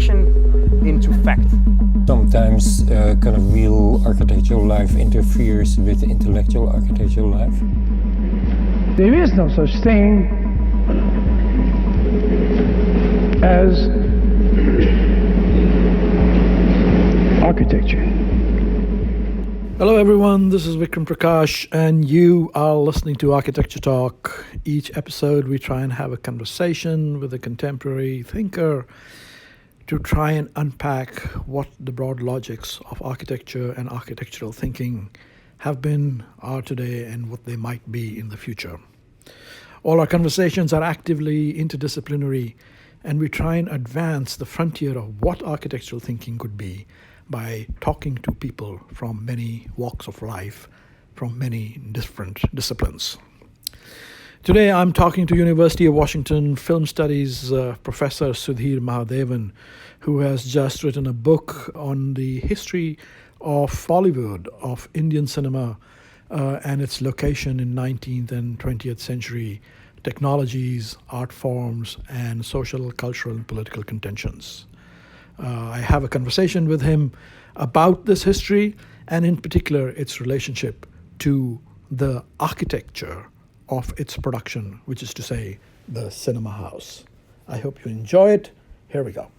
fiction into fact. Sometimes kind of real architectural life interferes with intellectual architectural life. There is no such thing as architecture. Hello everyone, this is Vikram Prakash and you are listening to Architecture Talk. Each episode we try and have a conversation with a contemporary thinker to try and unpack what the broad logics of architecture and architectural thinking have been, are today, and what they might be in the future. All our conversations are actively interdisciplinary, and we try and advance the frontier of what architectural thinking could be by talking to people from many walks of life, from many different disciplines. Today I'm talking to University of Washington Film Studies Professor Sudhir Mahadevan, who has just written a book on the history of Bollywood, of Indian cinema, and its location in 19th and 20th century technologies, art forms, and social, cultural, and political contentions. I have a conversation with him about this history and in particular its relationship to the architecture of its production, which is to say the cinema house. I hope you enjoy it. Here we go.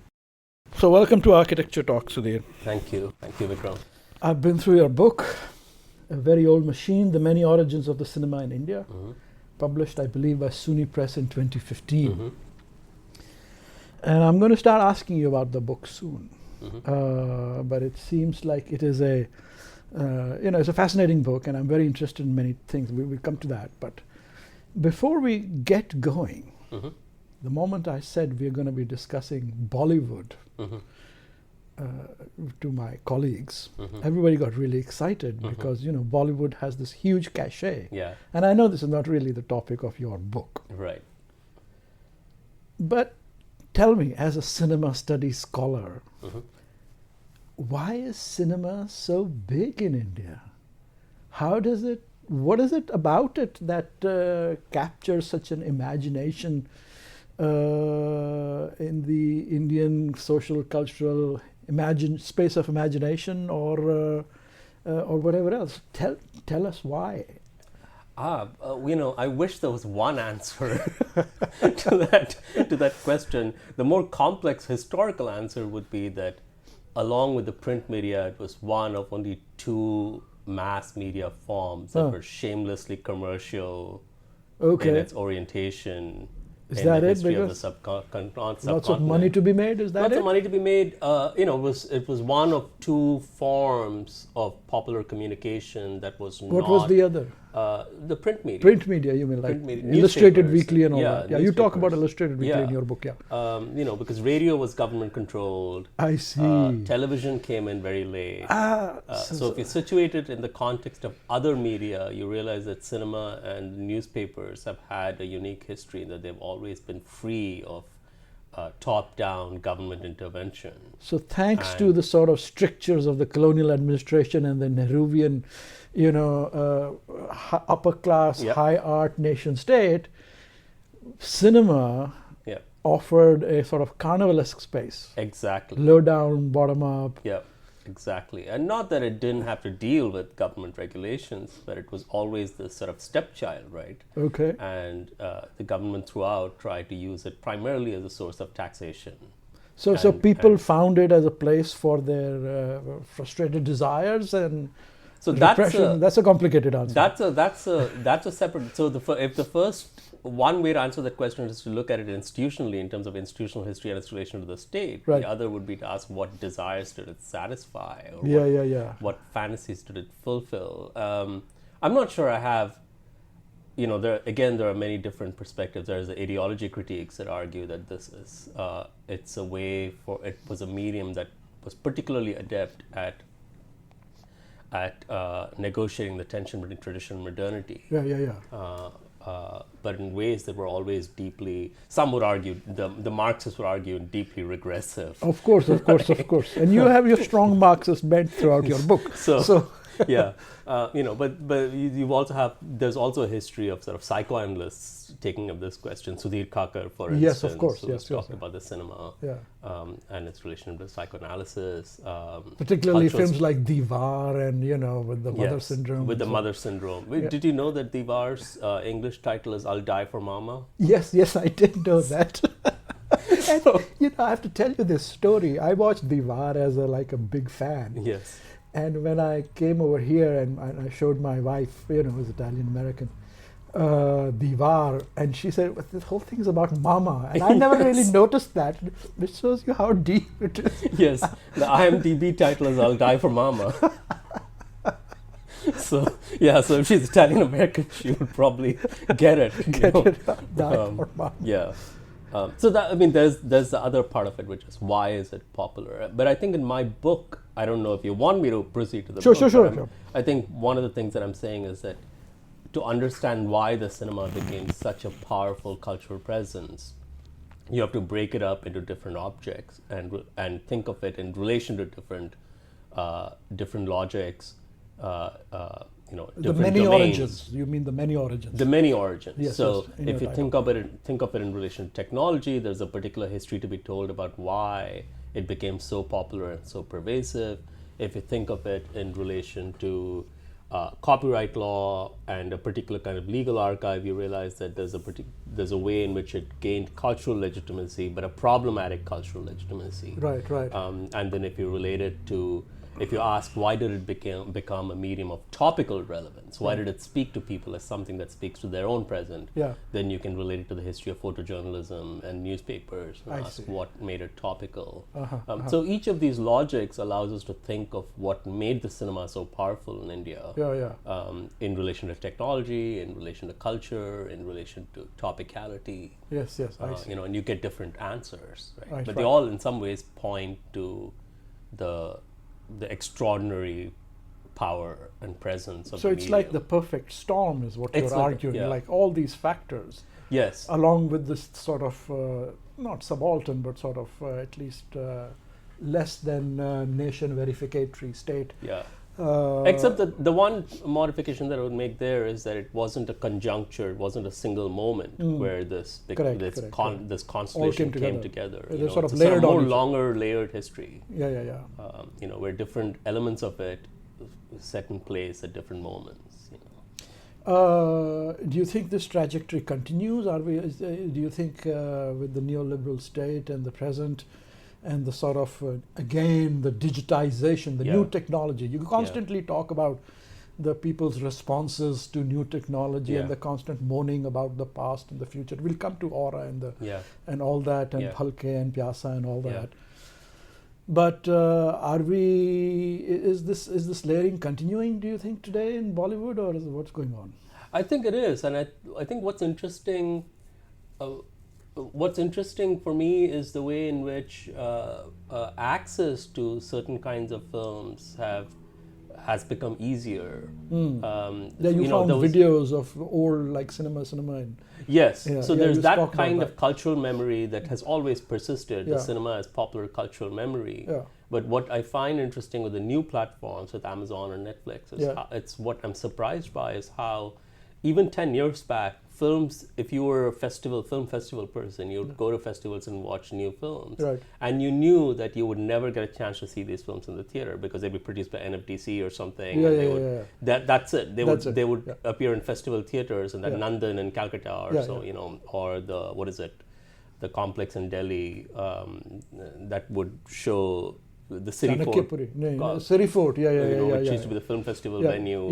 So welcome to Architecture Talk, Sudhir. Thank you, Vikram. I've been through your book, A Very Old Machine, The Many Origins of the Cinema in India, published I believe by SUNY Press in 2015. And I'm going to start asking you about the book soon. But it seems like it is it's a fascinating book, and I'm very interested in many things. We'll come to that. But before we get going, the moment I said we're going to be discussing Bollywood to my colleagues, everybody got really excited because, Bollywood has this huge cachet. Yeah. And I know this is not really the topic of your book. Right. But tell me, as a cinema studies scholar, why is cinema so big in India? What is it about it that captures such an imagination in the Indian social, cultural space of imagination or whatever else? Tell us why. I wish there was one answer to that question. The more complex historical answer would be that, along with the print media, it was one of only two mass media forms that were shamelessly commercial in its orientation. Is in that the it? history of the Because subcontinent. lots of money to be made. Is that Lots it? of money to be made. It was one of two forms of popular communication that was not. What was the other? The print media. Print media, you mean, like media, Illustrated newspapers. Weekly and all Yeah, that. Yeah, you talk about newspapers. Illustrated Weekly in your book, yeah. Because radio was government controlled. I see. Television came in very late. So If you situate it in the context of other media, you realize that cinema and newspapers have had a unique history in that they've always been free of top-down government intervention. So thanks to the sort of strictures of the colonial administration and the Nehruvian, upper class, high art nation state, cinema offered a sort of carnivalesque space. Exactly. Low down, bottom up. Yeah, exactly. And not that it didn't have to deal with government regulations, but it was always the sort of stepchild, right? Okay. And the government throughout tried to use it primarily as a source of taxation. So people found it as a place for their frustrated desires and repression. That's a complicated answer. That's a separate. So if the first one way to answer that question is to look at it institutionally in terms of institutional history and its relation to the state. Right. The other would be to ask what desires did it satisfy, or what fantasies did it fulfill. I'm not sure I have. There are many different perspectives. There's the ideology critiques that argue that this is it was a medium that was particularly adept at negotiating the tension between tradition and modernity. But in ways that were always deeply, some would argue, the Marxists would argue, deeply regressive. Of course. And you have your strong Marxist bent throughout your book. So Yeah, but you also have, there's also a history of sort of psychoanalysts taking up this question. Sudhir Kakar, for instance, Yes, of course, who yes, talked yes. about the cinema and its relation to psychoanalysis. Particularly cultural films like Diwar and, with the mother syndrome. With the and so- mother syndrome. Did you know that Diwar's English title is "I'll Die for Mama"? Yes, I did know that. And, I have to tell you this story. I watched Diwar as a big fan. Yes. And when I came over here and I showed my wife, who's Italian American, Diwar, and she said, "Well, this whole thing is about mama." And I never really noticed that, which shows you how deep it is. Yes, the IMDb title is "I'll Die for Mama." So if she's Italian American, she would probably get it. Die for mama. Yeah. So that, there's the other part of it, which is why is it popular? But I think in my book, I don't know if you want me to proceed to the book. Sure. I think one of the things that I'm saying is that to understand why the cinema became such a powerful cultural presence, you have to break it up into different objects and think of it in relation to different logics. The Different many domains. origins. You mean the many origins? The many origins. Yes, so yes, in if your you think of it in relation to technology, there's a particular history to be told about why it became so popular and so pervasive. If you think of it in relation to copyright law and a particular kind of legal archive, you realize that there's a way in which it gained cultural legitimacy, but a problematic cultural legitimacy. Right. And then if you ask why did it become a medium of topical relevance, why did it speak to people as something that speaks to their own present, then you can relate it to the history of photojournalism and newspapers and ask what made it topical. So each of these logics allows us to think of what made the cinema so powerful in India in relation to technology, in relation to culture, in relation to topicality. Yes, I see. And you get different answers, right? But Right. they all in some ways point to the extraordinary power and presence of So the it's like the medium. perfect storm is what It's you're like- arguing, yeah. like all these factors, Yes. along with this sort of, not subaltern, but sort of at least less than nation verificatory state. Yeah. Except that the one modification that I would make there is that it wasn't a conjuncture, it wasn't a single moment where this constellation came together. They're You know, sort of it's a layered on more each other. longer layered history. Yeah. Where different elements of it set in place at different moments. Do you think this trajectory continues? Do you think with the neoliberal state and the present and the sort of, again, the digitization, the new technology, you constantly talk about the people's responses to new technology and the constant moaning about the past and the future. We'll come to Aura and all that, and Halke and Pyasa and all that. But is this layering continuing, do you think, today in Bollywood, or what's going on? I think it is, and I think what's interesting for me is the way in which access to certain kinds of films has become easier. You found videos of old, like cinema and yes. So there's you that talked about kind of that. cultural memory that has always persisted. The cinema as popular cultural memory. But what I find interesting with the new platforms, with Amazon and Netflix, is it's what I'm surprised by is how even 10 years back, films, if you were a film festival person, you'd go to festivals and watch new films. Right. And you knew that you would never get a chance to see these films in the theater because they'd be produced by NFDC or something. That's it. They would appear in festival theaters and that Nandan in Calcutta or or the complex in Delhi that would show the City Fort. City Fort, which used to be the film festival venue.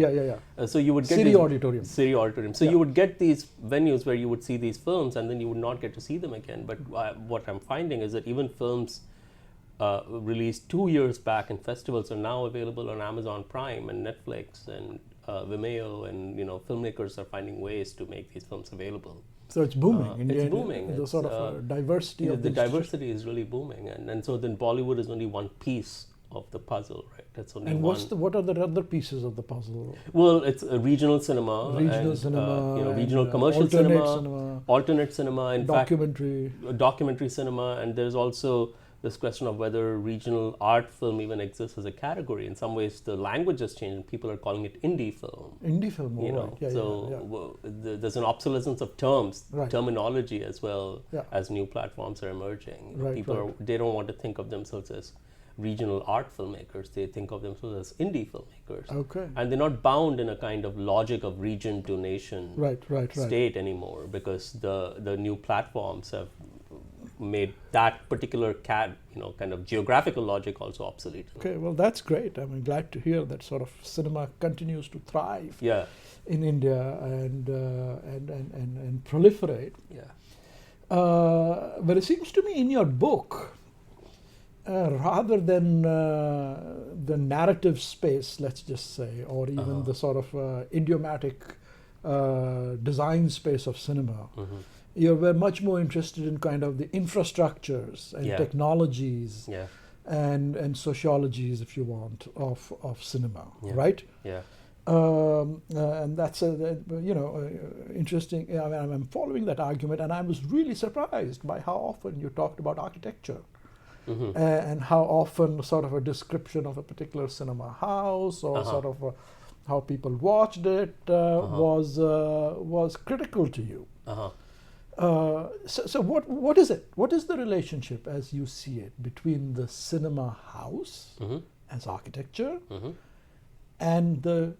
So you would get City Auditorium. City Auditorium. So you would get these venues where you would see these films, and then you would not get to see them again. But what I'm finding is that even films released 2 years back in festivals are now available on Amazon Prime and Netflix and Vimeo, and filmmakers are finding ways to make these films available. So it's booming. It's booming. The sort of diversity of the diversity is really booming, and so then Bollywood is only one piece of the puzzle, right? That's only and one. what are the other pieces of the puzzle? Well, it's a regional cinema, regional commercial cinema, alternate cinema, in documentary fact, documentary cinema, and there's also this question of whether regional art film even exists as a category. In some ways, the language has changed and people are calling it indie film. Indie film, You know, right. Yeah, so there's an obsolescence of terms, Right. terminology as well Yeah. as new platforms are emerging. You know, Right, people right. they don't want to think of themselves as regional art filmmakers. They think of themselves as indie filmmakers. Okay. And they're not bound in a kind of logic of region to nation Right. state anymore, because the new platforms have made that particular kind of geographical logic also obsolete. Okay, well, that's great. I'm glad to hear that sort of cinema continues to thrive Yeah, in India and proliferate. yeah. But it seems to me in your book, rather than the narrative space, let's just say, or even the sort of idiomatic design space of cinema, you were much more interested in kind of the infrastructures and Yeah. technologies Yeah, and sociologies, if you want, of cinema, Yeah. right? yeah. And that's interesting. I mean, I'm following that argument, and I was really surprised by how often you talked about architecture. And how often sort of a description of a particular cinema house or sort of how people watched it was critical to you. So what is it? What is the relationship, as you see it, between the cinema house as architecture and the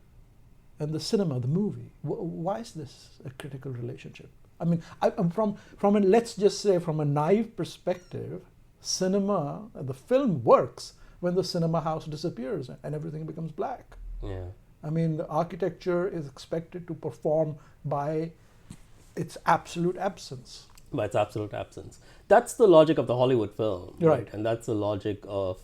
cinema, the movie? Why is this a critical relationship? I mean, I'm from a, let's just say, from a naive perspective, cinema, the film works when the cinema house disappears and everything becomes black. Yeah. I mean, the architecture is expected to perform by its absolute absence. By its absolute absence. That's the logic of the Hollywood film, Right. And that's the logic of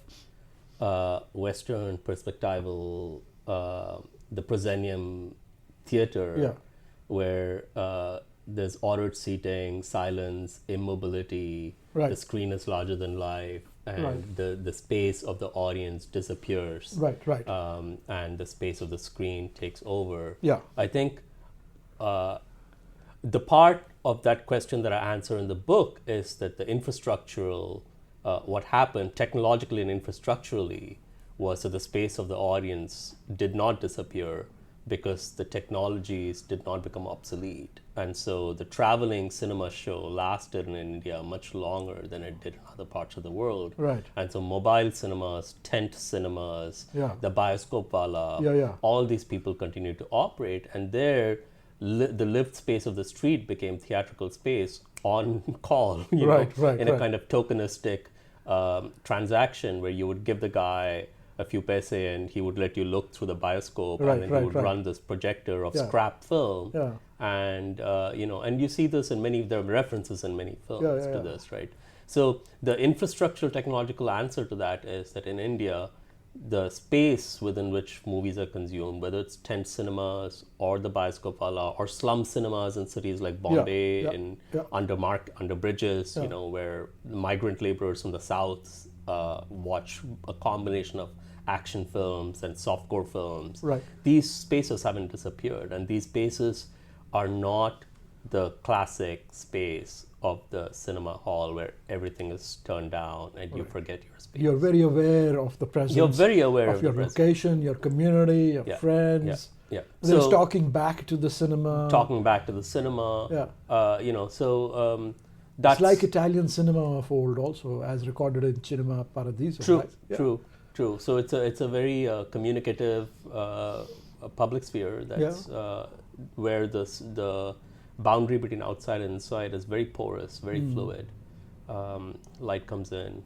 Western perspectival, the proscenium theater, Yeah. where there's ordered seating, silence, immobility. Right. The screen is larger than life, and Right. the space of the audience disappears. Right. And the space of the screen takes over. Yeah. I think the part of that question that I answer in the book is that the infrastructural, what happened technologically and infrastructurally was that the space of the audience did not disappear because the technologies did not become obsolete. And so the traveling cinema show lasted in India much longer than it did in other parts of the world. Right. And so mobile cinemas, tent cinemas, Yeah. the bioscope wala, Yeah. all these people continued to operate, and there the lived space of the street became theatrical space on call, Right, in a right. kind of tokenistic transaction where you would give the guy a few paise and he would let you look through the bioscope, Right, and then right, he would right. run this projector of Yeah. scrap film. Yeah. And and you see this in there are references in many films Yeah. to this, right? So the infrastructural technological answer to that is that in India, the space within which movies are consumed, whether it's tent cinemas or the bioscope wala or slum cinemas in cities like Bombay, yeah. under bridges, Yeah. where migrant laborers from the south watch a combination of action films and softcore films. Right. These spaces haven't disappeared, and these spaces are not the classic space of the cinema hall where everything is turned down and you forget your space. You're very aware of the presence. You're very aware of of your the presence. location, your community, your Yeah, friends. Yeah. There's So talking back to the cinema. talking back to the cinema. Yeah. That's It's like Italian cinema of old, also, as recorded in Cinema Paradiso. true, right? Yeah. true. So it's a very communicative public sphere that's where the boundary between outside and inside is very porous, very fluid. Light comes in,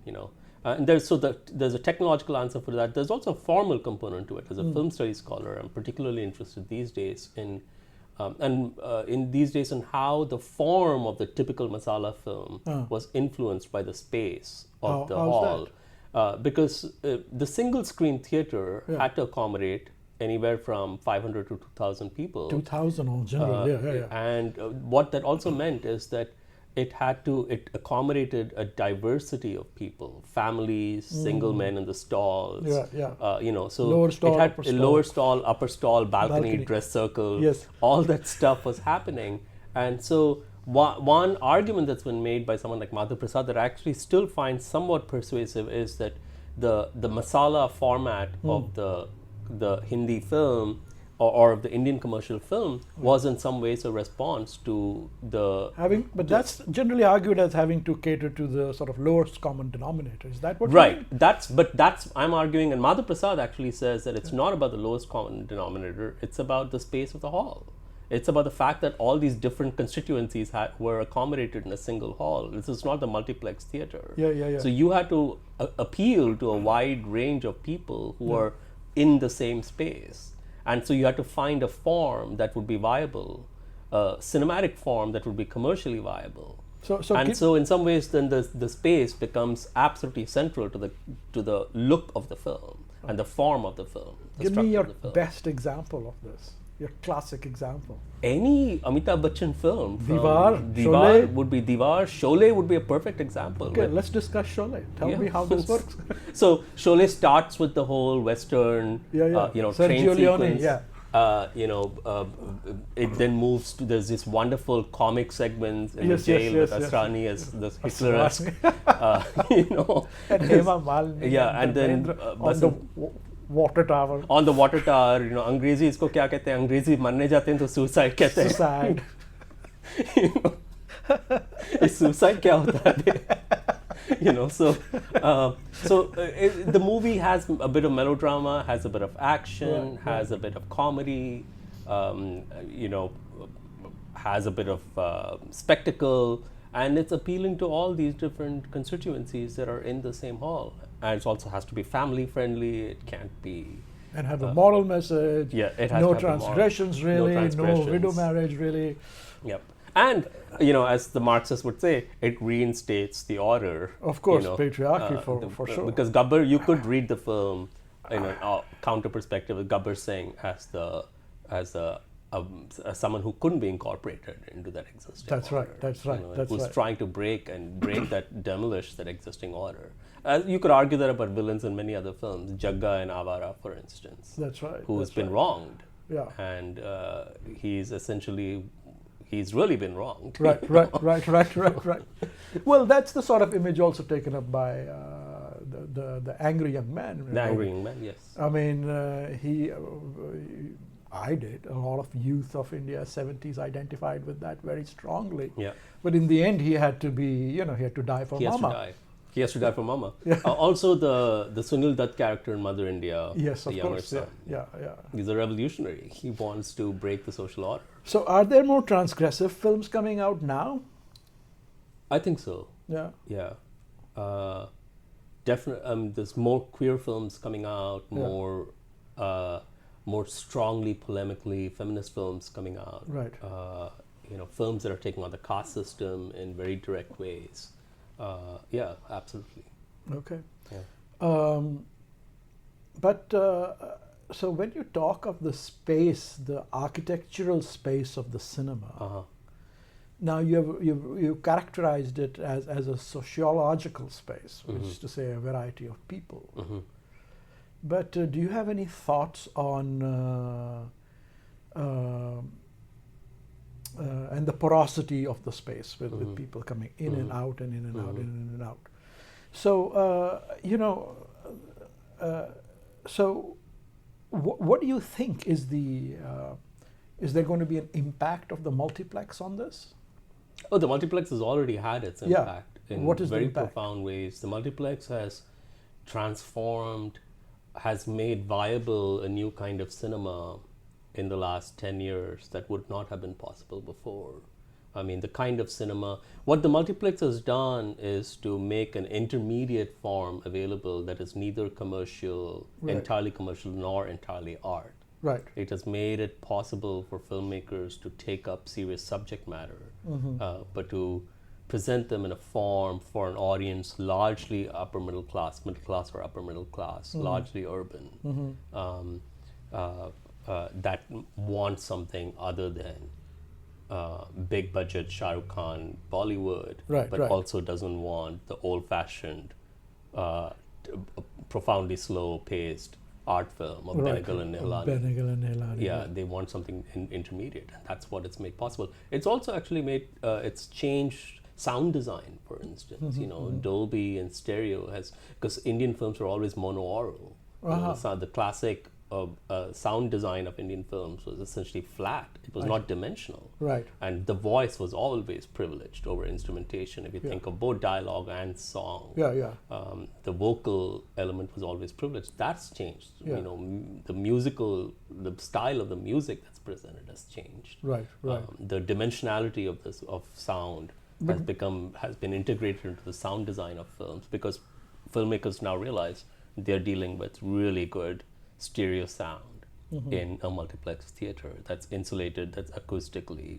and there's a technological answer for that. There's also a formal component to it. As a film studies scholar, I'm particularly interested these days in how the form of the typical masala film was influenced by the space of the how's hall. Because the single screen theater Yeah. had to accommodate anywhere from 500 to 2,000 people. 2000 in general, yeah. And what that also meant is that it accommodated a diversity of people, families, single men in the stalls. Yeah. So Lower stall, it had upper a stall. lower stall, upper stall, balcony, Balcony. dress circle. Yes. All that stuff was happening. And so one argument that's been made by someone like Madhav Prasad that I actually still find somewhat persuasive is that the masala format of the Hindi film or of the Indian commercial film was in some ways a response to the But that's generally argued as having to cater to the sort of lowest common denominator. Is that what you right. mean? That's I'm arguing, and Madhav Prasad actually says that it's not about the lowest common denominator. It's about the space of the hall. It's about the fact that all these different constituencies were accommodated in a single hall. This is not the multiplex theater. Yeah. So you had to appeal to a wide range of people who are in the same space. And so you had to find a form that would be viable, a cinematic form that would be commercially viable. So in some ways, then the space becomes absolutely central to the look of the film and the form of the film. Give me your best example of this. Your classic example. Any Amitabh Bachchan film. Diwar, Diwar Sholay? would be Diwar. Sholay would be a perfect example. Okay, let's discuss Sholay. Tell me how this works. So Sholay starts with the whole Western, train Sergio Leone, sequence. It then moves to there's this wonderful comic segments in the jail with Asrani as the Hitler-esque, And Hema Malini. and then on the water tower. On the water tower, अंग्रेजी इसको क्या कहते हैं? अंग्रेजी मरने जाते हैं तो suicide कहते हैं. Suicide. Suicide क्या होता है? The movie has a bit of melodrama, has a bit of action, has a bit of comedy, has a bit of spectacle, and it's appealing to all these different constituencies that are in the same hall. And it also has to be family friendly. It can't be and have a moral message. Yeah, it has no to have transgressions really. No widow marriage really. Yep. And as the Marxists would say, it reinstates the order. Of course, patriarchy for sure. Because Gabbar, you could read the film in a counter perspective with Gabbar Singh as someone who couldn't be incorporated into that existing That's order. Right. That's right. Who's trying to break that, demolish that existing order. You could argue that about villains in many other films, Jagga and Avara, for instance. That's right. Who's been wronged. Yeah. And he's really been wronged. Right. Well, that's the sort of image also taken up by the angry young man. The angry young man, yes. I mean, I did. A lot of youth of India, 70s, identified with that very strongly. Yeah. But in the end, he had to be, he had to die for Mama. He has to die for Mama. Yeah. Also, the Sunil Dutt character in Mother India. Yes, the of younger course. son. Yeah. He's a revolutionary. He wants to break the social order. So, are there more transgressive films coming out now? I think so. Yeah. Yeah. Definitely. There's more queer films coming out. More strongly polemically feminist films coming out. Right. Films that are taking on the caste system in very direct ways. Yeah, absolutely. Okay. Yeah. So when you talk of the space, the architectural space of the cinema, now you characterized it as a sociological space, which is to say a variety of people. Mm-hmm. But do you have any thoughts on and the porosity of the space with people coming in and out and in and out and in and out? So so what do you think is there going to be an impact of the multiplex on this? Oh, the multiplex has already had its impact in What is very the impact? profound ways. The multiplex has transformed, has made viable a new kind of cinema in the last 10 years that would not have been possible before. I mean, the kind of cinema, what the multiplex has done is to make an intermediate form available that is neither commercial, entirely commercial, nor entirely art. Right. It has made it possible for filmmakers to take up serious subject matter, but to present them in a form for an audience largely upper middle class or upper middle class, largely urban, that wants something other than big budget Shah Rukh Khan Bollywood, but also doesn't want the old fashioned, profoundly slow paced art film of Right. Benegal and Nihalani. Benegal and Nihalani. Yeah, they want something intermediate, and that's what it's made possible. It's also actually made it's changed sound design, for instance. You know, Dolby and stereo has, because Indian films were always monoaural. You know, so the classic sound design of Indian films was essentially flat. It was not dimensional. Right. And the voice was always privileged over instrumentation. If you think of both dialogue and song, the vocal element was always privileged. That's changed. Yeah. You know, the style of the music that's presented has changed. Right. The dimensionality of sound has been integrated into the sound design of films, because filmmakers now realize they're dealing with really good stereo sound in a multiplex theater that's insulated, that's acoustically,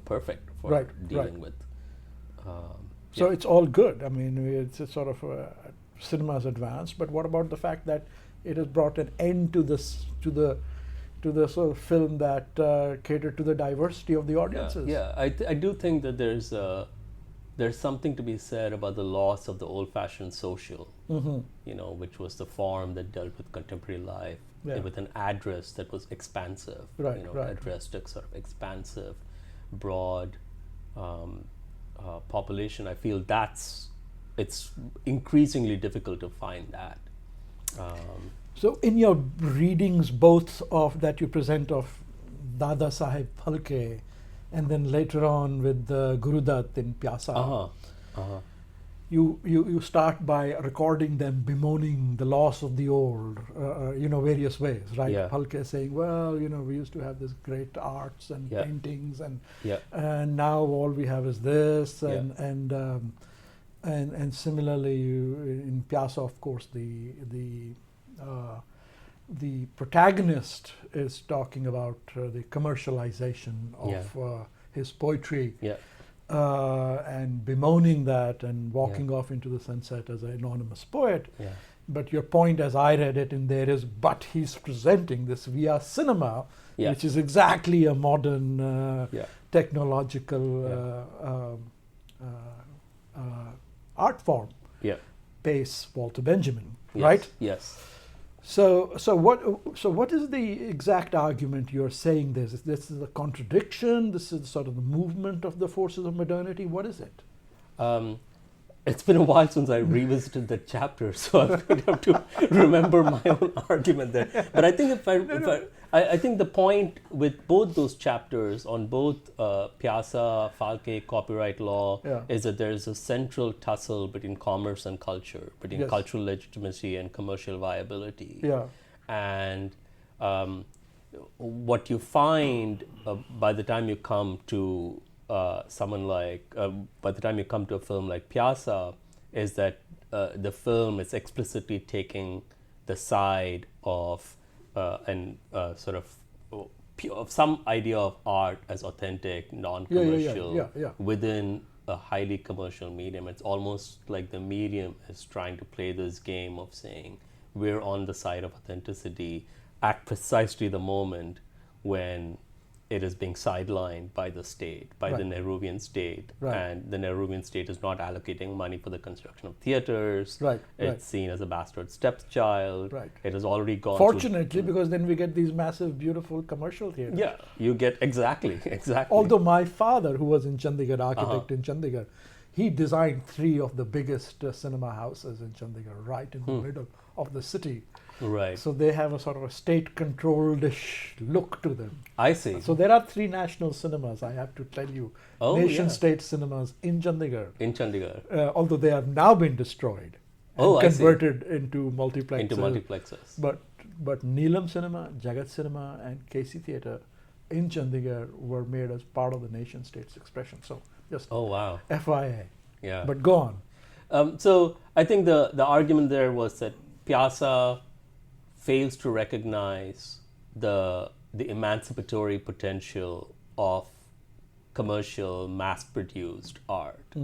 perfect for dealing with. So it's all good. I mean, it's a sort of cinema's advanced, but what about the fact that it has brought an end to this, to the sort of film that catered to the diversity of the audiences? Yeah, I do think that there's something to be said about the loss of the old-fashioned social, which was the form that dealt with contemporary life, with an address that was expansive, addressed a sort of expansive, broad population. I feel it's increasingly difficult to find that. So in your readings, both of that you present of Dada Saheb Phalke, and then later on with Guru Dutt in Pyasa, you start by recording them bemoaning the loss of the old, various ways, right? Yeah. Phalke saying, well, we used to have this great arts and paintings, and now all we have is this, and similarly in Pyasa, of course, the protagonist is talking about the commercialization of his poetry, and bemoaning that and walking off into the sunset as an anonymous poet. Yeah. But your point, as I read it in there, is but he's presenting this via cinema, which is exactly a modern technological art form. Yeah. Pace Walter Benjamin, Yes. right? Yes. So what is the exact argument you're saying? This is a contradiction. This is sort of the movement of the forces of modernity. What is it? It's been a while since I revisited that chapter, so I'm going to have to remember my own argument there. But I think I think the point with both those chapters on both Pyasa, Phalke, copyright law is that there is a central tussle between commerce and culture, between cultural legitimacy and commercial viability. Yeah. And what you find by the time you come to by the time you come to a film like Pyasa, is that the film is explicitly taking the side of of some idea of art as authentic, non-commercial, within a highly commercial medium. It's almost like the medium is trying to play this game of saying we're on the side of authenticity at precisely the moment when it is being sidelined by the state, by the Nehruvian state, and the Nehruvian state is not allocating money for the construction of theaters. It's seen as a bastard stepchild. It has already gone. Fortunately, because then we get these massive, beautiful commercial theaters. Yeah, you get exactly. Although my father, who was in Chandigarh, architect in Chandigarh, he designed 3 of the biggest cinema houses in Chandigarh, right in the middle of the city. Right. So they have a sort of a state-controlled-ish look to them. I see. So there are 3 national cinemas, I have to tell you, nation-state cinemas in Chandigarh. Although they have now been destroyed and converted into multiplexes. But Neelam Cinema, Jagat Cinema, and KC Theatre in Chandigarh were made as part of the nation-state's expression. So just FYI. Yeah. But go on. So I think the argument there was that Pyasa fails to recognize the emancipatory potential of commercial, mass-produced art,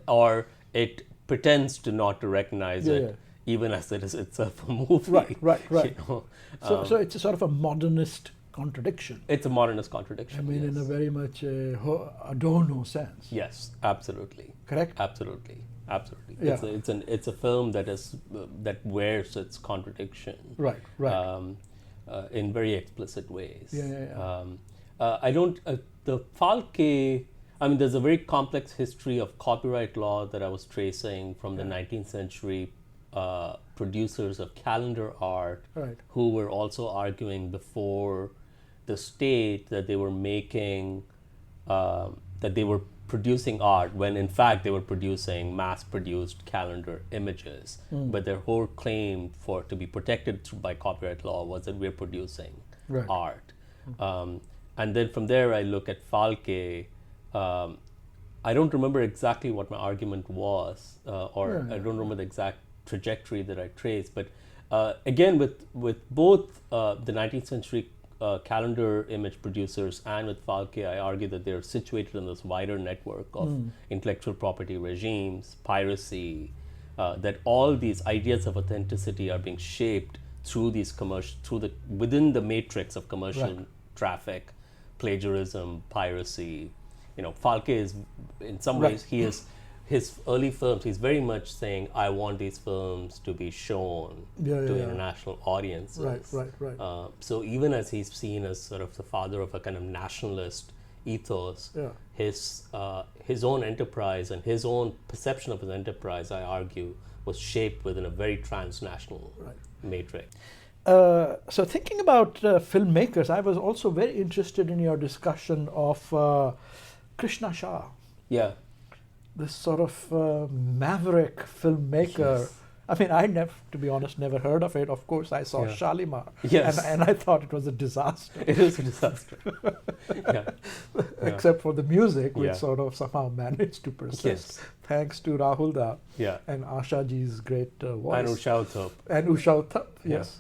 or it pretends to not to recognize it, even as it is itself a movie. Right. So it's a sort of a modernist contradiction. It's a modernist contradiction. I mean, in a very much Adorno sense. Yes, absolutely. Correct? Absolutely. absolutely. Yeah. It's a film that is that wears its contradiction. Right, right. In very explicit ways. Yeah. I don't. The Falke. I mean, there's a very complex history of copyright law that I was tracing from the 19th century producers of calendar art, Right. who were also arguing before the state that they were making, that they were producing art when in fact they were producing mass-produced calendar images. But their whole claim for to be protected by copyright law was that we're producing Right. art. And then from there I look at Falke. I don't remember exactly what my argument was, or I don't remember the exact trajectory that I traced. But again, with both the 19th century calendar image producers and with Falke, I argue that they're situated in this wider network of intellectual property regimes, piracy, that all these ideas of authenticity are being shaped through these within the matrix of commercial traffic, plagiarism, piracy. Falke is, in some ways, his early films, he's very much saying, I want these films to be shown to international audiences. Right. So even as he's seen as sort of the father of a kind of nationalist ethos, his own enterprise and his own perception of his enterprise, I argue, was shaped within a very transnational matrix. So thinking about filmmakers, I was also very interested in your discussion of Krishna Shah. Yeah. This sort of maverick filmmaker. Yes. I mean, I never, to be honest, never heard of it. Of course, I saw Shalimar, Yes. and I thought it was a disaster. It is a disaster. Except for the music, which sort of somehow managed to persist, Yes. thanks to Rahul Da Yeah. and Ashaji's great voice. And Usha Uthup. And Usha Uthup, yes.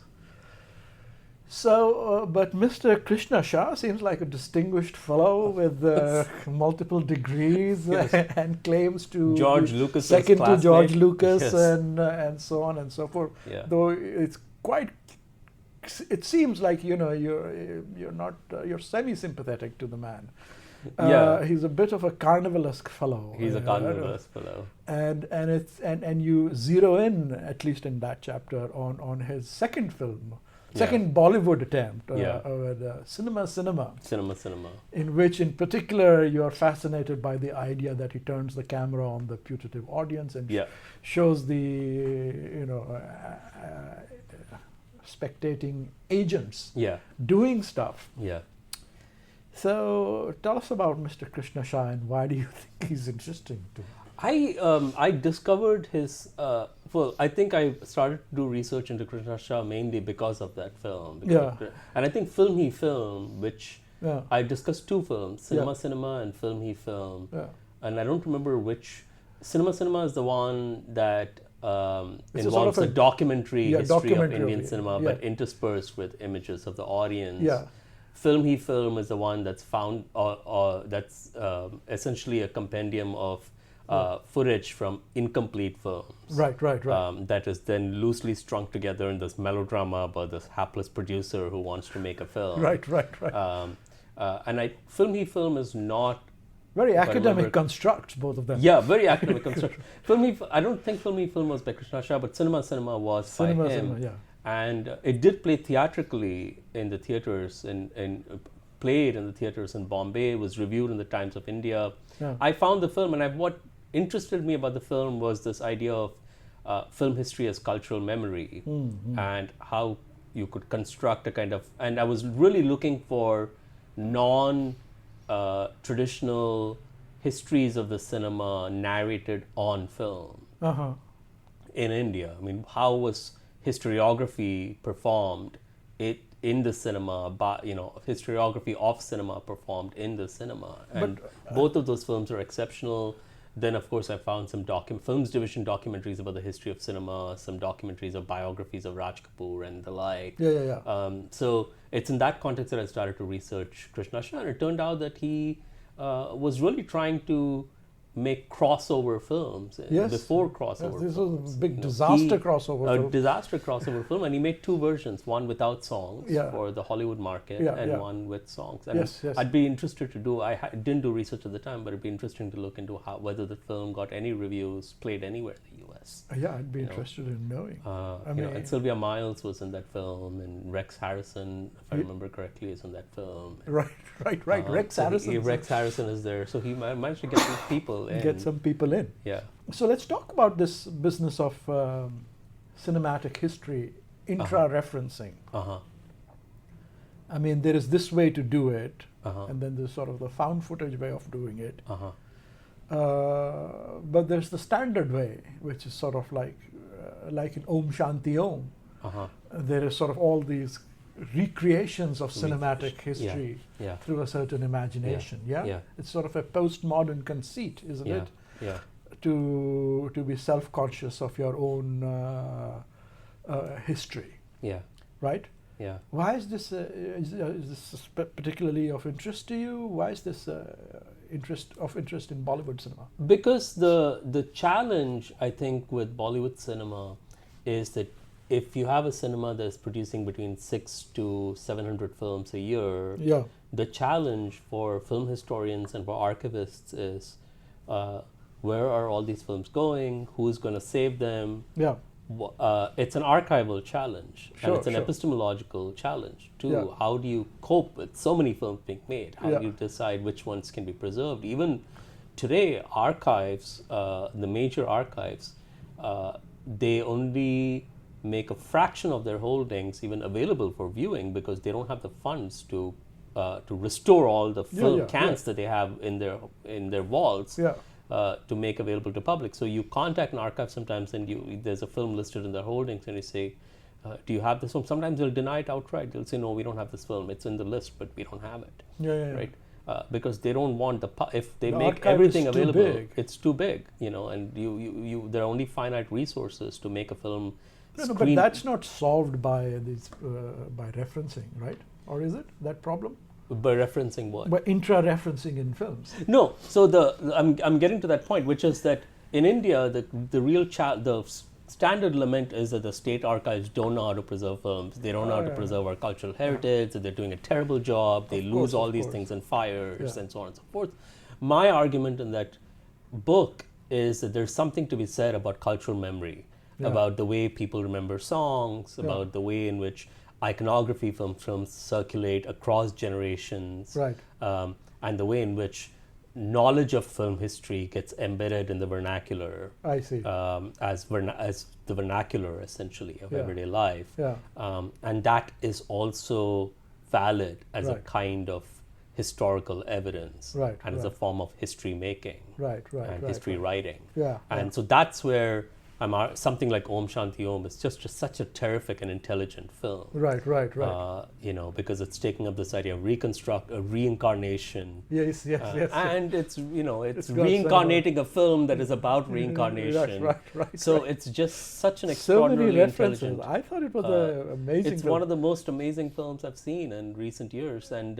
So, but Mr. Krishna Shah seems like a distinguished fellow with multiple degrees and claims to George be Lucas's second to classmate. George Lucas Yes. and so on and so forth. Yeah. Though it's quite, it seems like you're not you're semi-sympathetic to the man. He's a bit of a carnivalesque fellow. He's a carnivalist fellow. And you zero in, at least in that chapter, on his second film. Second Bollywood attempt, Cinema, in which in particular you are fascinated by the idea that he turns the camera on the putative audience and shows the spectating agents doing stuff. Yeah. So tell us about Mr. Krishna Shah and why do you think he's interesting to you? I discovered his. I think I started to do research into Krishna Shah mainly because of that film. And I think Film He Film, which I discussed two films, Cinema and Film He Film. And I don't remember which. Cinema is the one that involves sort of a documentary history of Indian cinema, but interspersed with images of the audience. Film He Film is the one that's found, that's essentially a compendium of footage from incomplete films. Right. That is then loosely strung together in this melodrama about this hapless producer who wants to make a film. Right. And Film He Film is not very academic constructs, both of them. Yeah, very academic constructs. I don't think Film He Film was by Krishna Shah, but Cinema was by him. And it did play theatrically in the theaters, played in the theaters in Bombay. It was reviewed in the Times of India. I found the film, and what interested me about the film was this idea of film history as cultural memory, and how you could construct a kind of, and I was really looking for non-traditional histories of the cinema narrated on film in India. I mean, how was historiography performed in the cinema, historiography of cinema performed in the cinema. And both of those films are exceptional. Then, of course, I found some Films Division documentaries about the history of cinema, some documentaries of biographies of Raj Kapoor and the like. So it's in that context that I started to research Krishna Shah, and it turned out that he was really trying to make crossover films Yes. before crossover Yes, this films. was a big You know, disaster crossover a film. disaster crossover film, and he made two versions, one without songs Yeah. for the Hollywood market, Yeah, and yeah. one with songs. And Yes, yes. I'd be interested to do. Didn't do research at the time, but it'd be interesting to look into whether the film got any reviews, played anywhere in the U.S. Yeah, I'd be you know. interested in knowing. And Sylvia Miles was in that film, and Rex Harrison, if I remember correctly, is in that film. Right. Rex So Harrison. Rex Harrison is there, so he managed to get some people in. Get some people in. Yeah. So let's talk about this business of cinematic history, intra-referencing. I mean, there is this way to do it, and then there's sort of the found footage way of doing it. But there's the standard way, which is sort of like in Om Shanti Om. There is sort of all these recreations of cinematic history Yeah. through a certain imagination. Yeah? Yeah. It's sort of a postmodern conceit, isn't Yeah. it? Yeah. To be self-conscious of your own history, Yeah. right? Yeah. Why is this particularly of interest to you? Why is this interest in Bollywood cinema? Because the challenge, I think, with Bollywood cinema is that if you have a cinema that's producing between 600 to 700 films a year, Yeah, the challenge for film historians and for archivists is where are all these films going? Who's going to save them? yeah, It's an archival challenge, Sure, and it's an sure. epistemological challenge too. Yeah. How do you cope with so many films being made? How Yeah. do you decide which ones can be preserved? Even today, archives, the major archives, they only make a fraction of their holdings even available for viewing because they don't have the funds to restore all the film cans that they have in their vaults. yeah, To make available to public. So you contact an archive sometimes and there's a film listed in their holdings and you say, do you have this film? Sometimes they'll deny it outright. They'll say, no, we don't have this film. It's in the list, but we don't have it. yeah. Right? Because they don't want if they The make archive everything is too available, big. it's too big, and there are only finite resources to make a film. No, but that's not solved by these by referencing, right? Or is it that problem? By referencing what? By intra-referencing in films. No, so I'm getting to that point, which is that in India, the real standard lament is that the state archives don't know how to preserve films. They don't know how to preserve our cultural heritage. That they're doing a terrible job. They lose all these things in fires and so on and so forth. My argument in that book is that there's something to be said about cultural memory, about the way people remember songs, about the way in which iconography films circulate across generations, Right. and the way in which knowledge of film history gets embedded in the vernacular I see. as the vernacular essentially of Yeah. everyday life. Yeah. And that is also valid as a Right. kind of historical evidence Right, and as a right. form of history making Right. and history right. writing. Yeah. And so that's where something like Om Shanti Om is just such a terrific and intelligent film. Right. Because it's taking up this idea of reincarnation. Yes. And it's It's got reincarnating a film that is about reincarnation. Right. So it's just such an So many extraordinarily references. intelligent. I thought it was an amazing. It's film. one of the most amazing films I've seen in recent years, and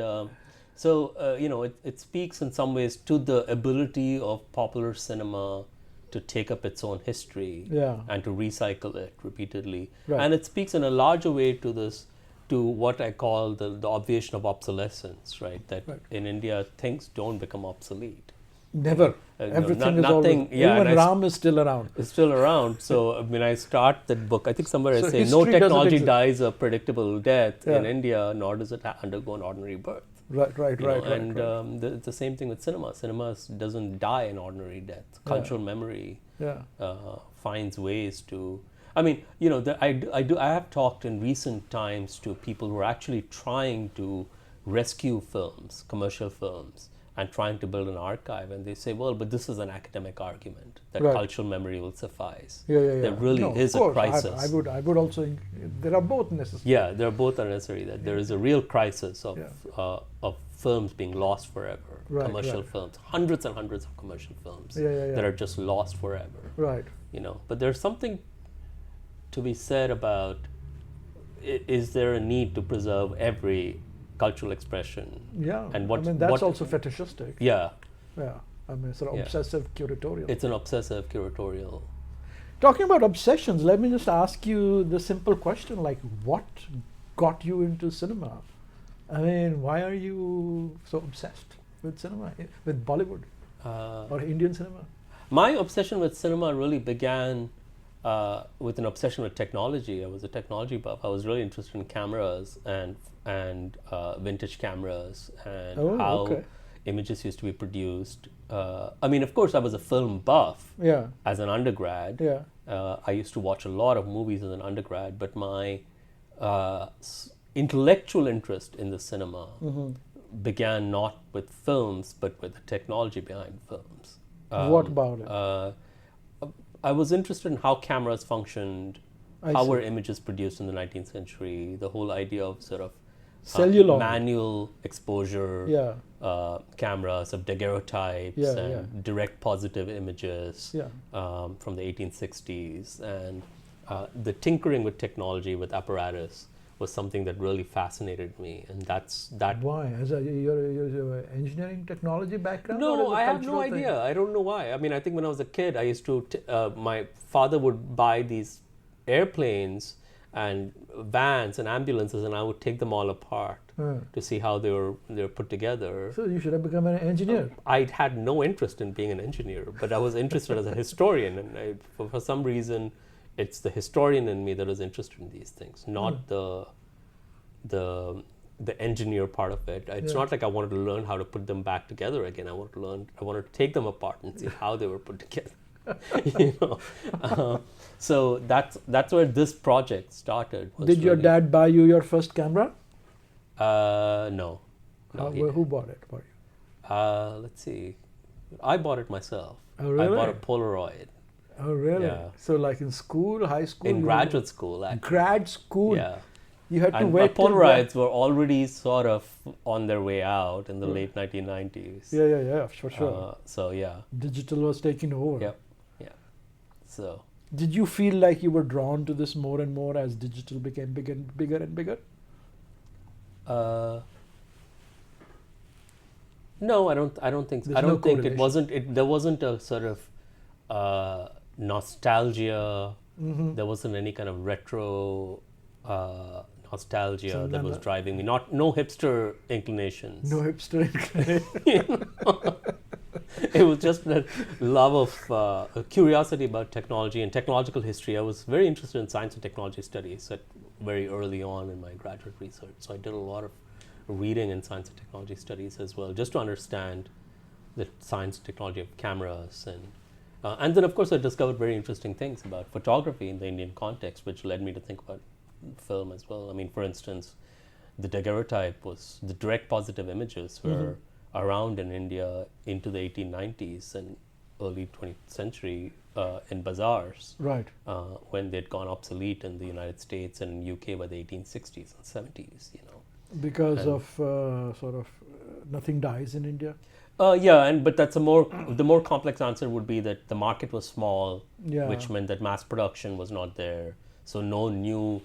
it speaks in some ways to the ability of popular cinema to take up its own history and to recycle it repeatedly. Right. And it speaks in a larger way to what I call the obviation of obsolescence, right? That in India, things don't become obsolete. Never. Everything is always. Even Ram is still around. It's still around. So when I start that book, I think somewhere I So say, no history doesn't technology exist. dies a predictable death in Yeah. India, nor does it undergo an ordinary birth. Right. And it's the same thing with cinema. Cinema doesn't die an ordinary death. Cultural memory finds ways to. I mean, I have talked in recent times to people who are actually trying to rescue films, commercial films, and trying to build an archive, and they say, well, but this is an academic argument that cultural memory will suffice. There really is a crisis. I would also. There are both necessary. Yeah, they're both unnecessary. That there is a real crisis of films being lost forever. Commercial films, hundreds and hundreds of commercial films that are just lost forever. Right. But there's something to be said about: is there a need to preserve every cultural expression? Yeah. And what? I mean, that's what, also fetishistic. Yeah. Yeah. I mean, sort of Yeah. obsessive curatorial. It's an obsessive curatorial. Talking about obsessions, let me just ask you the simple question, like, what got you into cinema? I mean, why are you so obsessed with cinema, with Bollywood or Indian cinema? My obsession with cinema really began with an obsession with technology. I was a technology buff. I was really interested in cameras and vintage cameras and Oh, how okay. images used to be produced. I mean, of course, I was a film buff Yeah, as an undergrad. yeah. I used to watch a lot of movies as an undergrad, but my intellectual interest in the cinema began not with films, but with the technology behind films. What about it? I was interested in how cameras functioned, I how see. were images produced in the 19th century, the whole idea of sort of Celluloid. manual exposure Yeah. cameras of daguerreotypes Yeah, and yeah. direct positive images Yeah. from the 1860s. And the tinkering with technology, with apparatus, was something that really fascinated me. And that. Why? As you're engineering technology background? or No, is it I have no cultural thing? idea. I don't know why. I mean, I think when I was a kid, I used to, my father would buy these airplanes and vans and ambulances, and I would take them all apart to see how they were put together. So you should have become an engineer. I had no interest in being an engineer, but I was interested as a historian, and for some reason, it's the historian in me that was interested in these things, not the engineer part of it. It's Yeah. not like I wanted to learn how to put them back together again. I wanted to take them apart and see how they were put together. you know, so that's where this project started. was Did your really- dad buy you your first camera? No. No, he Who bought it for you? let's see. I bought it myself. Oh, I bought a really? Polaroid Oh, really? Yeah. So, like in school, high school? in you- graduate school. Actually. Grad school? Yeah. You had to And wait till Polaroids were already sort of on their way out in the late 1990s. Yeah, for sure. So yeah. Digital was taking over. Yep. Yeah. So Did you feel like you were drawn to this more and more as digital became bigger and bigger? no, I don't think so. There's I no don't think it correlation. wasn't. There wasn't a sort of nostalgia. Mm-hmm. There wasn't any kind of retro nostalgia So that was none- driving me. No hipster inclinations. No hipster. It was just a love of a curiosity about technology and technological history. I was very interested in science and technology studies very early on in my graduate research. So I did a lot of reading in science and technology studies as well, just to understand the science and technology of cameras. And then, of course, I discovered very interesting things about photography in the Indian context, which led me to think about film as well. I mean, for instance, the daguerreotype was the direct positive images were around in India into the 1890s and early 20th century in bazaars Right. when they'd gone obsolete in the United States and UK by the 1860s and 70s, you know. Because And- of nothing dies in India. But that's the more complex answer would be that the market was small, Yeah. which meant that mass production was not there. So no new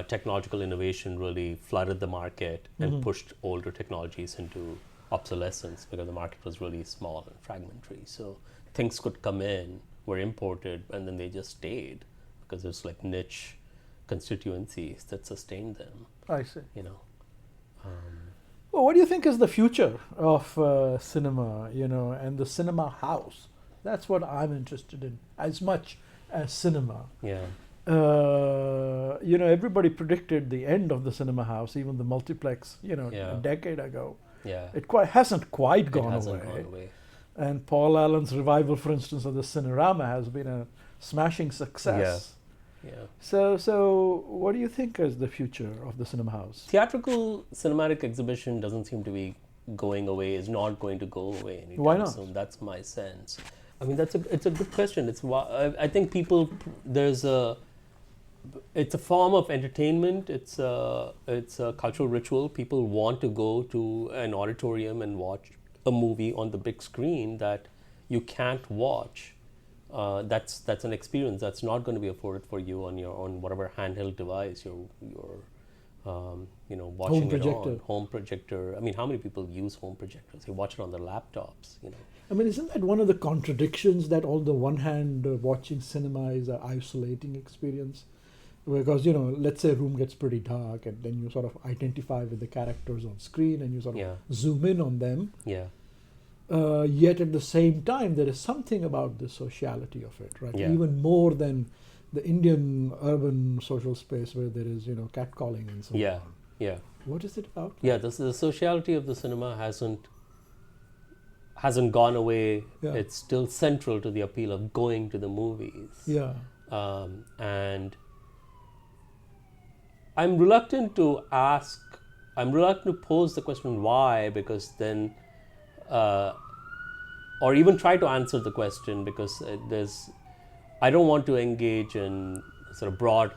technological innovation really flooded the market and pushed older technologies into obsolescence because the market was really small and fragmentary. So things could come in, were imported, and then they just stayed because there's like niche constituencies that sustained them, I see. you know. Well, what do you think is the future of cinema, and the cinema house? That's what I'm interested in, as much as cinema. Yeah. Everybody predicted the end of the cinema house, even the multiplex, Yeah. a decade ago. Yeah. It hasn't quite gone it hasn't away. gone away. And Paul Allen's revival, for instance, of the Cinerama has been a smashing success. Yeah. So what do you think is the future of the cinema house? Theatrical cinematic exhibition doesn't seem to be going away, is not going to go away anytime Why not? soon. That's my sense. I mean, it's a good question. I think it's a form of entertainment. It's a cultural ritual. People want to go to an auditorium and watch a movie on the big screen that you can't watch. That's an experience that's not going to be afforded for you on whatever handheld device you're watching it projector. on home projector. I mean, how many people use home projectors? They watch it on their laptops. I mean, isn't that one of the contradictions that on the one hand, watching cinema is an isolating experience? Because, let's say a room gets pretty dark and then you sort of identify with the characters on screen and you sort of Yeah. zoom in on them. Yeah. Yet at the same time, there is something about the sociality of it, right? Yeah. Even more than the Indian urban social space where there is, catcalling and so Yeah. on. Yeah. What is it about? Yeah. The sociality of the cinema hasn't gone away. Yeah. It's still central to the appeal of going to the movies. Yeah. And I'm reluctant to pose the question why, because then, or even try to answer the question, because I don't want to engage in sort of broad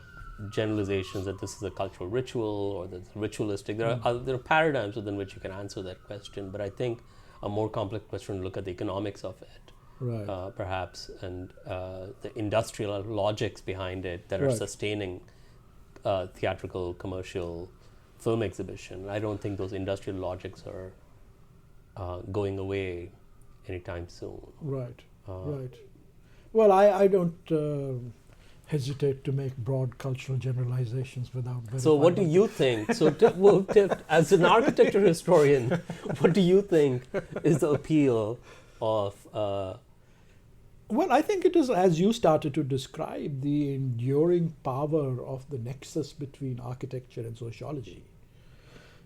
generalizations that this is a cultural ritual or that's ritualistic. There are paradigms within which you can answer that question, but I think a more complex question to look at the economics of it, Right. perhaps, and the industrial logics behind it that are Right. sustaining theatrical, commercial film exhibition. I don't think those industrial logics are going away anytime soon. Right. Right. Well, I don't hesitate to make broad cultural generalizations without So what do verifying you think? So as an architecture historian, what do you think is the appeal of Well, I think it is, as you started to describe, the enduring power of the nexus between architecture and sociology.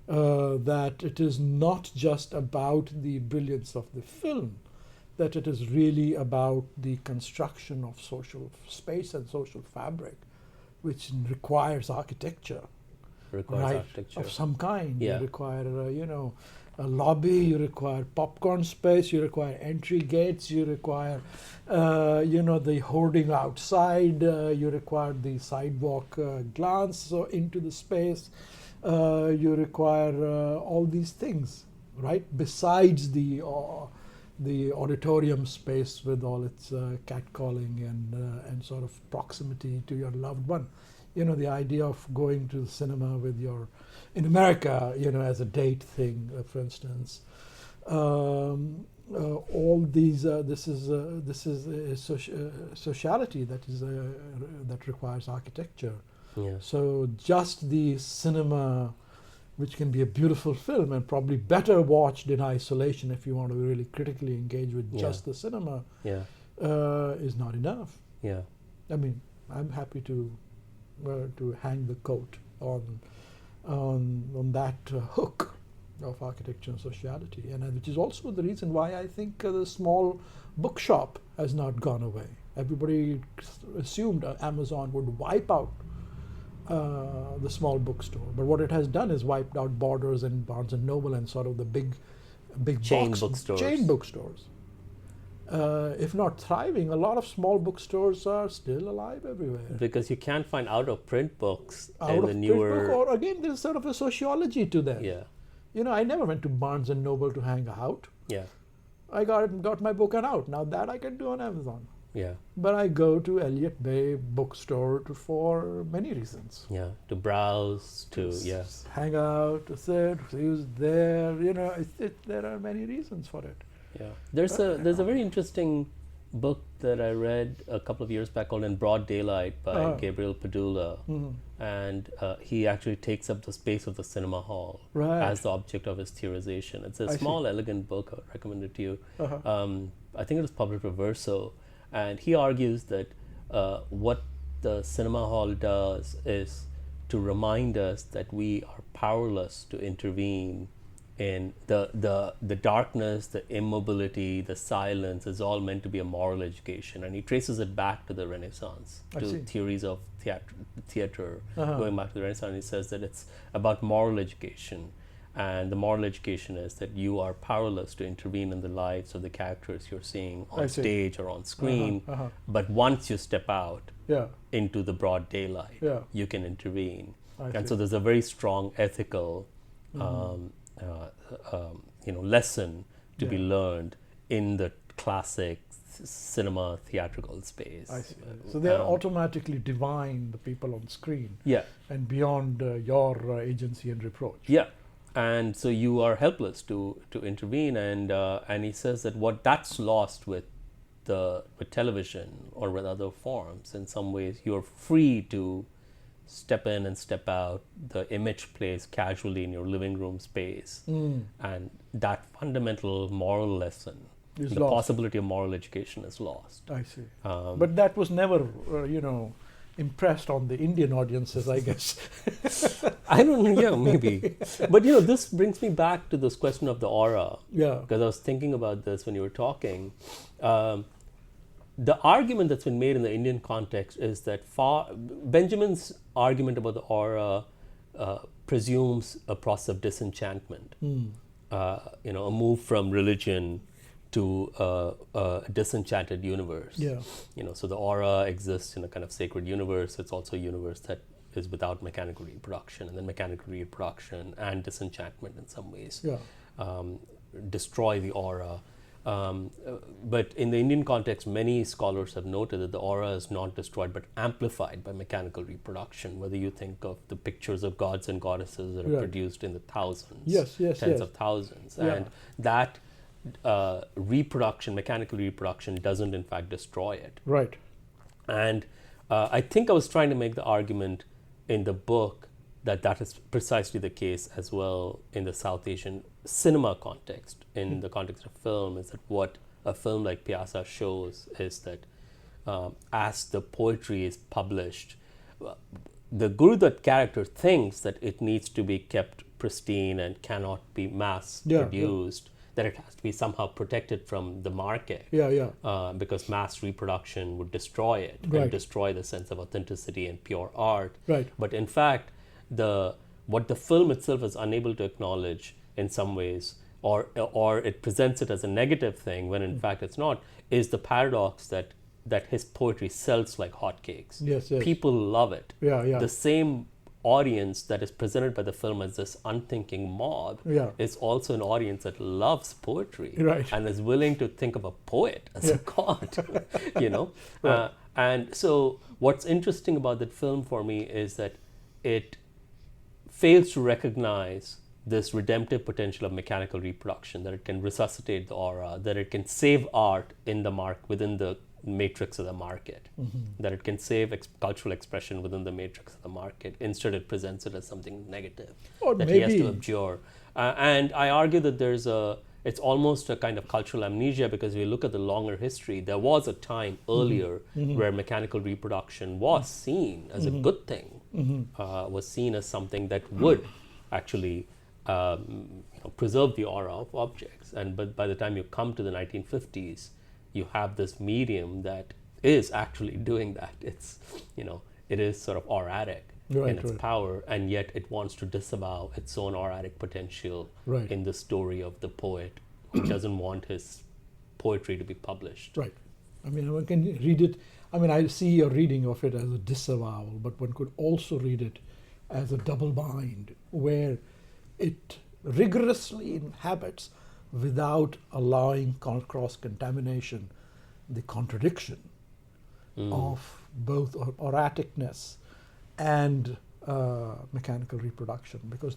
That it is not just about the brilliance of the film, that it is really about the construction of social space and social fabric, which requires architecture. requires architecture? Of some kind. Yeah. You require, a lobby, you require popcorn space, you require entry gates, you require, the hoarding outside, you require the sidewalk glance into the space, you require all these things, right? Besides the auditorium space with all its catcalling and sort of proximity to your loved one. The idea of going to the cinema with in America, as a date thing, for instance. All these, this is a sociality that requires architecture. Yeah. So just the cinema, which can be a beautiful film and probably better watched in isolation if you want to really critically engage with just the cinema, Yeah. is not enough. Yeah. I mean, I'm happy to hang the coat on that hook of architecture and sociality, and which is also the reason why I think the small bookshop has not gone away. Everybody assumed Amazon would wipe out the small bookstore, but what it has done is wiped out Borders and Barnes and Noble and sort of the big Chain box bookstores. chain bookstores. If not thriving, a lot of small bookstores are still alive everywhere. Because you can't find out of print books Out in of the print newer. book, or again, there's sort of a sociology to that. Yeah. I never went to Barnes and Noble to hang out. Yeah. I got my book out. Now that I can do on Amazon. Yeah. But I go to Elliott Bay bookstore for many reasons. Yeah. To browse, to Hang out, to sit, to use there. There are many reasons for it. Yeah. There's a very interesting book that I read a couple of years back called In Broad Daylight by Gabriel Padula, and he actually takes up the space of the cinema hall as the object of his theorization. It's a small, elegant book. I would recommend it to you. I think it was published by Verso, and he argues that what the cinema hall does is to remind us that we are powerless to intervene in the darkness, the immobility, the silence is all meant to be a moral education, and he traces it back to the Renaissance, to theories of theater, going back to the Renaissance. He says that it's about moral education, and the moral education is that you are powerless to intervene in the lives of the characters you're seeing on stage or on screen, but once you step out into the broad daylight, you can intervene. So there's a very strong ethical lesson to be learned in the classic cinema theatrical space. I see. So they are automatically divine, the people on screen, and beyond your agency and reproach. Yeah, and so you are helpless to intervene, and he says that that's lost with television or with other forms. In some ways, you're free to step in and step out. The image plays casually in your living room space, and that fundamental moral lesson, the possibility of moral education, is lost. I see. But that was never, impressed on the Indian audiences, I guess. I don't know, yeah, maybe. But this brings me back to this question of the aura. Yeah. Because I was thinking about this when you were talking. The argument that's been made in the Indian context is that Benjamin's argument about the aura presumes a process of disenchantment. A move from religion to a disenchanted universe. Yeah. So the aura exists in a kind of sacred universe. It's also a universe that is without mechanical reproduction, and then mechanical reproduction and disenchantment in some ways destroy the aura. But in the Indian context, many scholars have noted that the aura is not destroyed but amplified by mechanical reproduction, whether you think of the pictures of gods and goddesses that are produced in the thousands, tens of thousands. And that mechanical reproduction doesn't in fact destroy it. Right. And I think I was trying to make the argument in the book that is precisely the case as well in the South Asian cinema context. In the context of film, is that what a film like Pyasa shows is that as the poetry is published, the Gurudutt character thinks that it needs to be kept pristine and cannot be mass produced, that it has to be somehow protected from the market. Because mass reproduction would destroy it and destroy the sense of authenticity and pure art. But in fact, what the film itself is unable to acknowledge in some ways, or it presents it as a negative thing when in fact it's not, is the paradox that his poetry sells like hotcakes. People love it. The same audience that is presented by the film as this unthinking mob is also an audience that loves poetry and is willing to think of a poet as a god. And so what's interesting about that film for me is that it fails to recognize this redemptive potential of mechanical reproduction, that it can resuscitate the aura, that it can save art within the matrix of the market, that it can save cultural expression within the matrix of the market. Instead, it presents it as something negative that he has to abjure. And I argue that it's almost a kind of cultural amnesia, because if you look at the longer history, there was a time earlier where mechanical reproduction was seen as a good thing, was seen as something that would actually preserve the aura of objects. But by the time you come to the 1950s, you have this medium that is actually doing that. It's, it is sort of auratic in its power, and yet it wants to disavow its own auratic potential in the story of the poet who doesn't want his poetry to be published. Right. I mean, one can read it. I mean, I see your reading of it as a disavowal, but one could also read it as a double bind, where it rigorously inhabits, without allowing cross-contamination, the contradiction of both auraticness and mechanical reproduction, because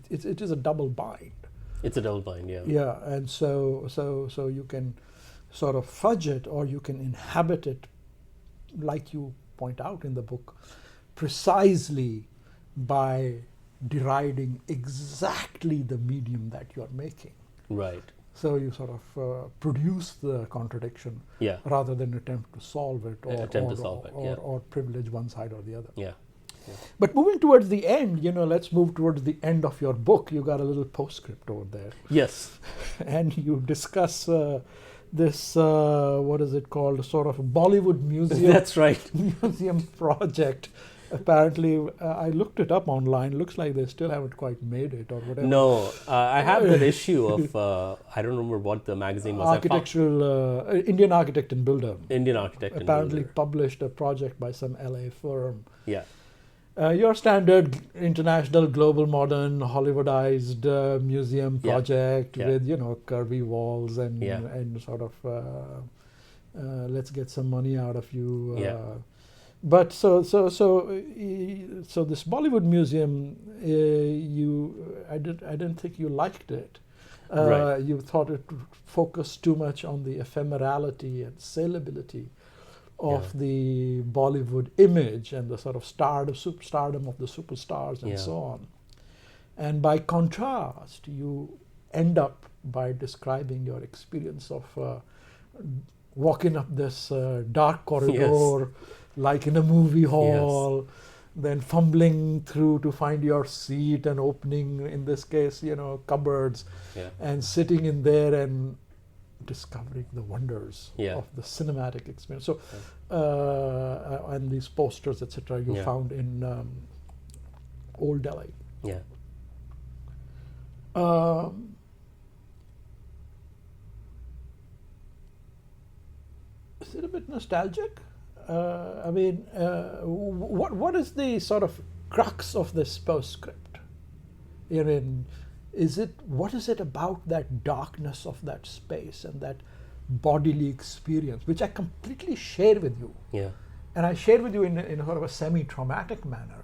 it is a double bind. It's a double bind, yeah. Yeah, and so you can sort of fudge it, or you can inhabit it, like you point out in the book, precisely by deriding exactly the medium that you are making. Right. So you sort of produce the contradiction rather than attempt to solve it, or privilege one side or the other. Yeah. But moving towards the end, let's move towards the end of your book. You got a little postscript over there. Yes. And you discuss this, what is it called, sort of Bollywood museum. That's right. Museum project. Apparently, I looked it up online. Looks like they still haven't quite made it, or whatever. No, I have that issue of I don't remember what the magazine was. Architectural Indian Architect and Builder. Indian Architect and apparently Builder. Published a project by some LA firm. Yeah. Your standard international, global, modern, Hollywoodized museum project with curvy walls and sort of let's get some money out of you. Yeah. But so this Bollywood museum, I didn't think you liked it. Right. You thought it focused too much on the ephemerality and saleability of the Bollywood image and the sort of stardom of the superstars and Yeah. so on. And by contrast, you end up by describing your experience of walking up this dark corridor, like in a movie hall, then fumbling through to find your seat and opening, in this case, cupboards, and sitting in there and discovering the wonders of the cinematic experience. So, and these posters, etc., you found in Old Delhi. Yeah. Is it a bit nostalgic? What is the sort of crux of this postscript? What is it about that darkness of that space and that bodily experience, which I completely share with you? Yeah. And I share with you in sort of a semi-traumatic manner.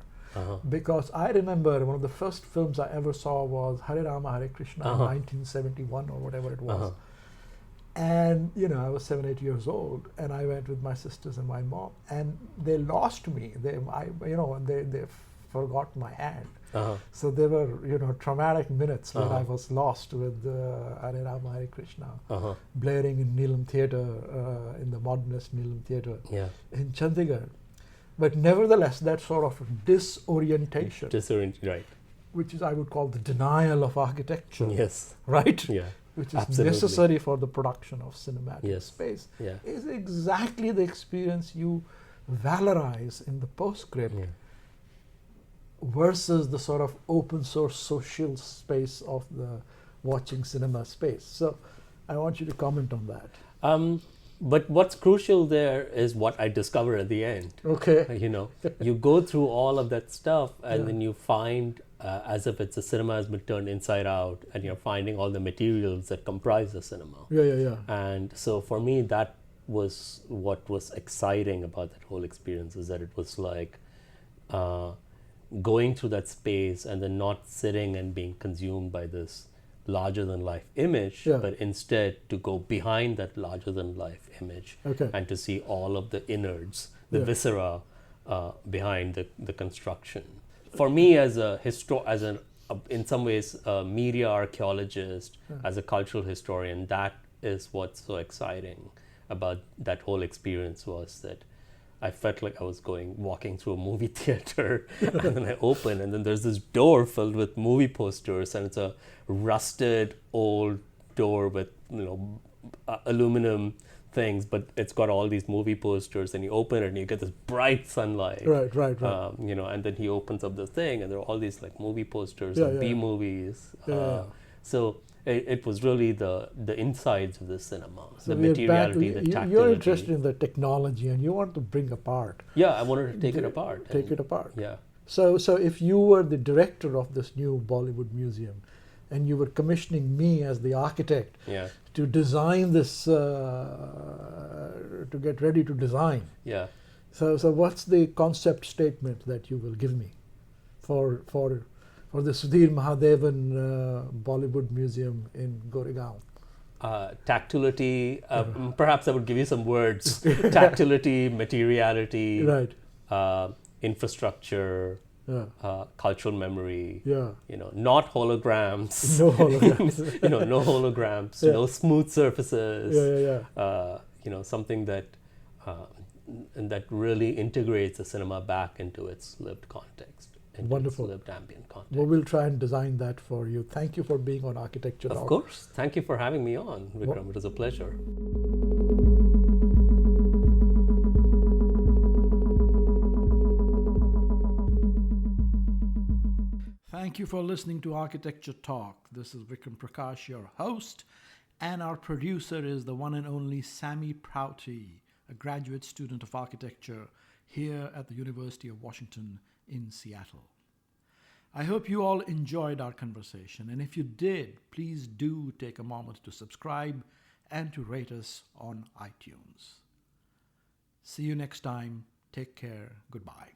Because I remember one of the first films I ever saw was Hare Rama, Hare Krishna in 1971 or whatever it was. And, I was 7, 8 years old, and I went with my sisters and my mom, and they lost me. They forgot my hand. So there were, traumatic minutes where I was lost with Hare Rama, Hare Krishna, blaring in Neelam Theatre, in the modernist Neelam Theatre in Chandigarh. But nevertheless, that sort of disorientation, Right. which is, I would call, the denial of architecture. Yes. Right? Yeah. Which is Absolutely. necessary for the production of cinematic Yes. space, Yeah. is exactly the experience you valorize in the postscript versus the sort of open source social space of the watching cinema space. So I want you to comment on that. But what's crucial there is what I discover at the end. Okay. You go through all of that stuff, and then you find, as if it's a cinema has been turned inside out, and you're finding all the materials that comprise the cinema. Yeah. And so for me, that was what was exciting about that whole experience, is that it was like going through that space and then not sitting and being consumed by this larger than life image, but instead to go behind that larger than life image and to see all of the innards, the viscera behind the construction. For me, as in some ways a media archaeologist, as a cultural historian, that is what's so exciting about that whole experience, was that I felt like I was walking through a movie theater, and then I open, and then there's this door filled with movie posters, and it's a rusted old door with aluminum things, but it's got all these movie posters, and you open it and you get this bright sunlight. Right. And then he opens up the thing, and there are all these like movie posters of B movies. So it was really the insides of the cinema, the materiality, the tactility. You're interested in the technology, and you want to bring apart. Yeah, I wanted to take it apart. Take it apart. Yeah. So if you were the director of this new Bollywood museum, and you were commissioning me as the architect to design this, to get ready to design. Yeah. So what's the concept statement that you will give me for the Sudhir Mahadevan Bollywood Museum in Goregaon? Tactility, perhaps I would give you some words. Tactility, materiality, infrastructure, cultural memory, not holograms, no holograms, no holograms, no smooth surfaces, something that that really integrates the cinema back into its lived context. Wonderful. Lived ambient context. Well, we'll try and design that for you. Thank you for being on Architecture Talk. Of course. Thank you for having me on, Vikram. It was a pleasure. Thank you for listening to Architecture Talk. This is Vikram Prakash, your host, and our producer is the one and only Sammy Prouty, a graduate student of architecture here at the University of Washington in Seattle. I hope you all enjoyed our conversation, and if you did, please do take a moment to subscribe and to rate us on iTunes. See you next time. Take care. Goodbye.